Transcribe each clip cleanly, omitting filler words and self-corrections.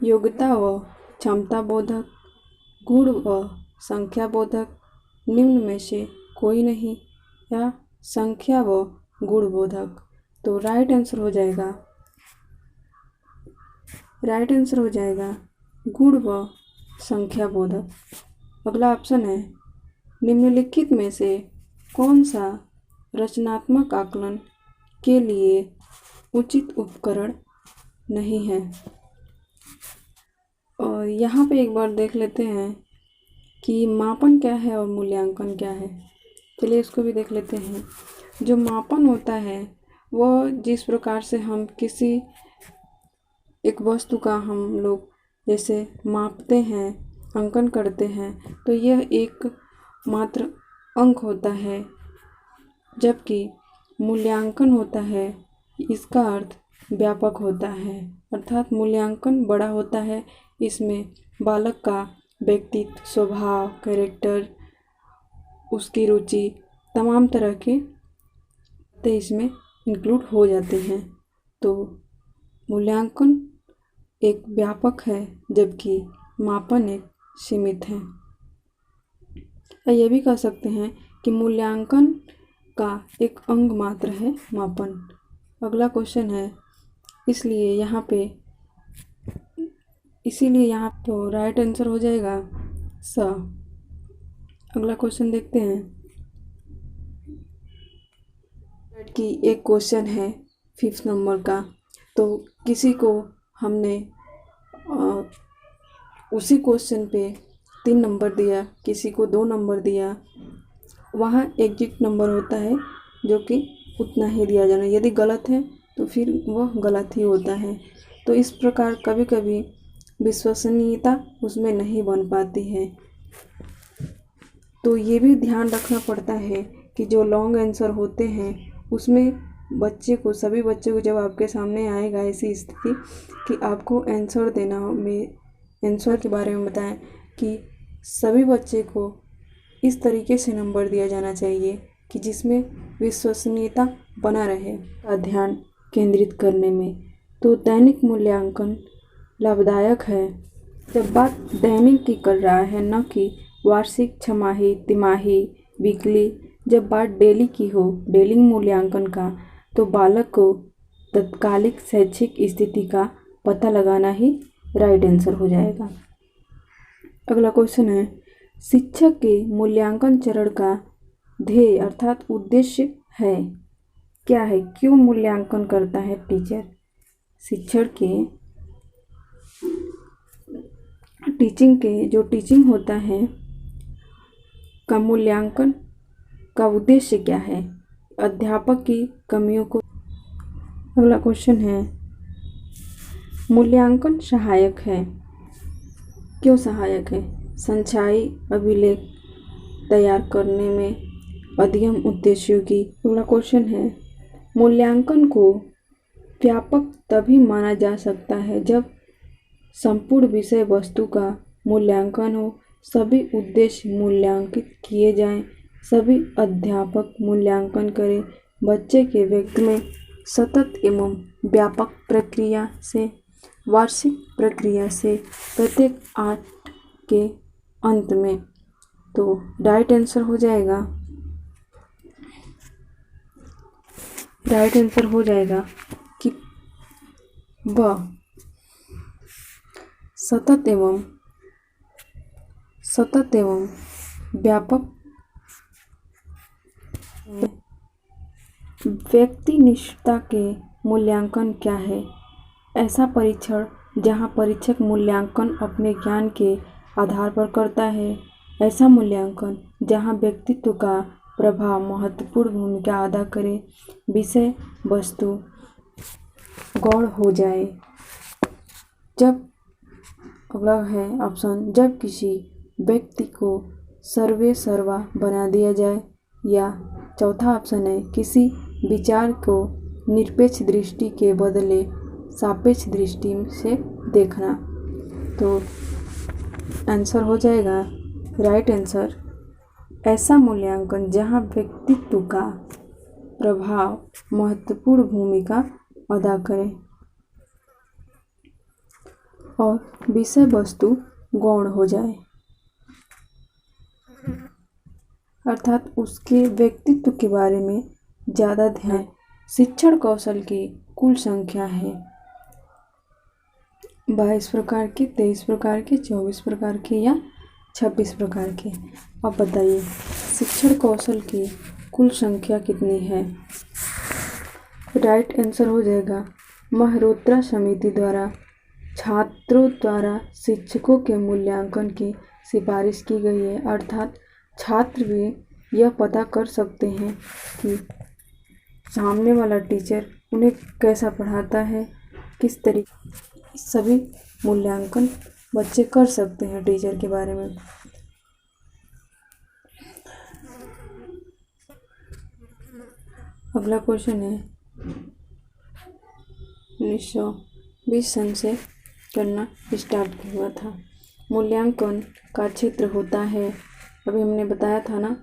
योग्यता व क्षमता बोधक, गुण व संख्या बोधक, निम्न में से कोई नहीं, या संख्या व गुण बोधक। तो राइट आंसर हो जाएगा गुण व संख्या बोधक। अगला ऑप्शन है, निम्नलिखित में से कौन सा रचनात्मक आकलन के लिए उचित उपकरण नहीं है। और यहाँ पे एक बार देख लेते हैं कि मापन क्या है और मूल्यांकन क्या है। चलिए इसको भी देख लेते हैं। जो मापन होता है वह जिस प्रकार से हम किसी एक वस्तु का हम लोग जैसे मापते हैं, अंकन करते हैं, तो यह एक मात्र अंक होता है। जबकि मूल्यांकन होता है, इसका अर्थ व्यापक होता है, अर्थात मूल्यांकन बड़ा होता है। इसमें बालक का व्यक्तित्व, स्वभाव, कैरेक्टर, उसकी रुचि, तमाम तरह के इसमें इंक्लूड हो जाते हैं। तो मूल्यांकन एक व्यापक है जबकि मापन एक सीमित है। या ये भी कह सकते हैं कि मूल्यांकन का एक अंग मात्र है मापन। अगला क्वेश्चन है, इसीलिए यहाँ तो राइट आंसर हो जाएगा स। अगला क्वेश्चन देखते हैं कि एक क्वेश्चन है 5 नंबर का। तो किसी को हमने उसी क्वेश्चन पे 3 नंबर दिया, किसी को 2 नंबर दिया। वहाँ एग्जैक्ट नंबर होता है जो कि उतना ही दिया जाना, यदि गलत है तो फिर वह गलत ही होता है। तो इस प्रकार कभी कभी विश्वसनीयता उसमें नहीं बन पाती है। तो ये भी ध्यान रखना पड़ता है कि जो लॉन्ग आंसर होते हैं उसमें सभी बच्चे को जब आपके सामने आएगा ऐसी स्थिति कि आपको आंसर देना हो, आंसर के बारे में बताएं कि सभी बच्चे को इस तरीके से नंबर दिया जाना चाहिए कि जिसमें विश्वसनीयता बना रहे का ध्यान केंद्रित करने में। तो दैनिक मूल्यांकन लाभदायक है जब बात दैनिक की कर रहा है, न कि वार्षिक, छमाही, तिमाही, वीकली। जब बात डेली की हो, डेली मूल्यांकन का, तो बालक को तत्कालिक शैक्षिक स्थिति का पता लगाना ही राइट आंसर हो जाएगा। अगला क्वेश्चन है, शिक्षक के मूल्यांकन चरण का ध्येय अर्थात उद्देश्य है क्या है। क्यों मूल्यांकन करता है टीचर। शिक्षक के जो टीचिंग होता है का मूल्यांकन का उद्देश्य क्या है। अध्यापक की कमियों को। अगला क्वेश्चन है, मूल्यांकन सहायक है। क्यों सहायक है। संचायी अभिलेख तैयार करने में अध्ययन उद्देश्यों की। अगला क्वेश्चन है, मूल्यांकन को व्यापक तभी माना जा सकता है जब संपूर्ण विषय वस्तु का मूल्यांकन हो, सभी उद्देश्य मूल्यांकित किए जाएं, सभी अध्यापक मूल्यांकन करें, बच्चे के व्यक्ति में सतत एवं व्यापक प्रक्रिया से, वार्षिक प्रक्रिया से, प्रत्येक 8 के अंत में। तो राइट आंसर हो जाएगा कि वह सतत एवं व्यापक व्यक्तिनिष्ठता के मूल्यांकन क्या है। ऐसा परीक्षण जहां परीक्षक मूल्यांकन अपने ज्ञान के आधार पर करता है। ऐसा मूल्यांकन जहां व्यक्तित्व का प्रभाव महत्वपूर्ण भूमिका अदा करे, विषय वस्तु गौण हो जाए। अगला है ऑप्शन, जब किसी व्यक्ति को सर्वे सर्वा बना दिया जाए। या चौथा ऑप्शन है, किसी विचार को निरपेक्ष दृष्टि के बदले सापेक्ष दृष्टि से देखना। तो आंसर हो जाएगा राइट आंसर, ऐसा मूल्यांकन जहां व्यक्तित्व का प्रभाव महत्वपूर्ण भूमिका अदा करे। और विषय वस्तु गौण हो जाए, अर्थात उसके व्यक्तित्व के बारे में ज़्यादा ध्यान। शिक्षण कौशल की कुल संख्या है 22 प्रकार के, 23 प्रकार के, 24 प्रकार के या 26 प्रकार के। अब बताइए शिक्षण कौशल की कुल संख्या कितनी है? राइट आंसर हो जाएगा मल्होत्रा समिति द्वारा छात्रों द्वारा शिक्षकों के मूल्यांकन की सिफारिश की गई है, अर्थात छात्र भी यह पता कर सकते हैं कि सामने वाला टीचर उन्हें कैसा पढ़ाता है, किस तरीके, सभी मूल्यांकन बच्चे कर सकते हैं टीचर के बारे में। अगला क्वेश्चन है 1920 सन से करना स्टार्ट हुआ था। मूल्यांकन का क्षेत्र होता है, अभी हमने बताया था ना,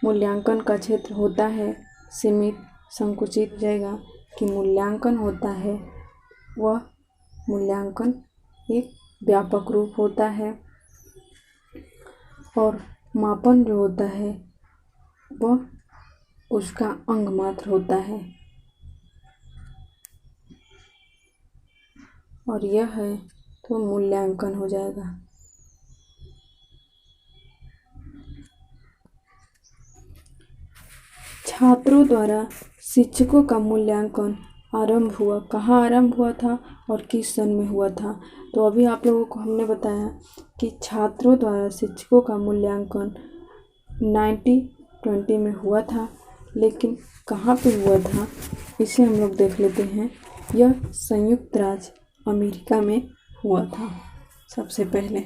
मूल्यांकन का क्षेत्र होता है सीमित, संकुचित जाएगा कि मूल्यांकन होता है वह मूल्यांकन एक व्यापक रूप होता है और मापन जो होता है वह उसका अंग मात्र होता है, और यह है तो मूल्यांकन हो जाएगा। छात्रों द्वारा शिक्षकों का मूल्यांकन आरंभ हुआ, कहाँ आरंभ हुआ था और किस सन में हुआ था? तो अभी आप लोगों को हमने बताया कि छात्रों द्वारा शिक्षकों का मूल्यांकन 1920 में हुआ था, लेकिन कहाँ पे हुआ था इसे हम लोग देख लेते हैं। यह संयुक्त राज्य अमेरिका में हुआ था सबसे पहले।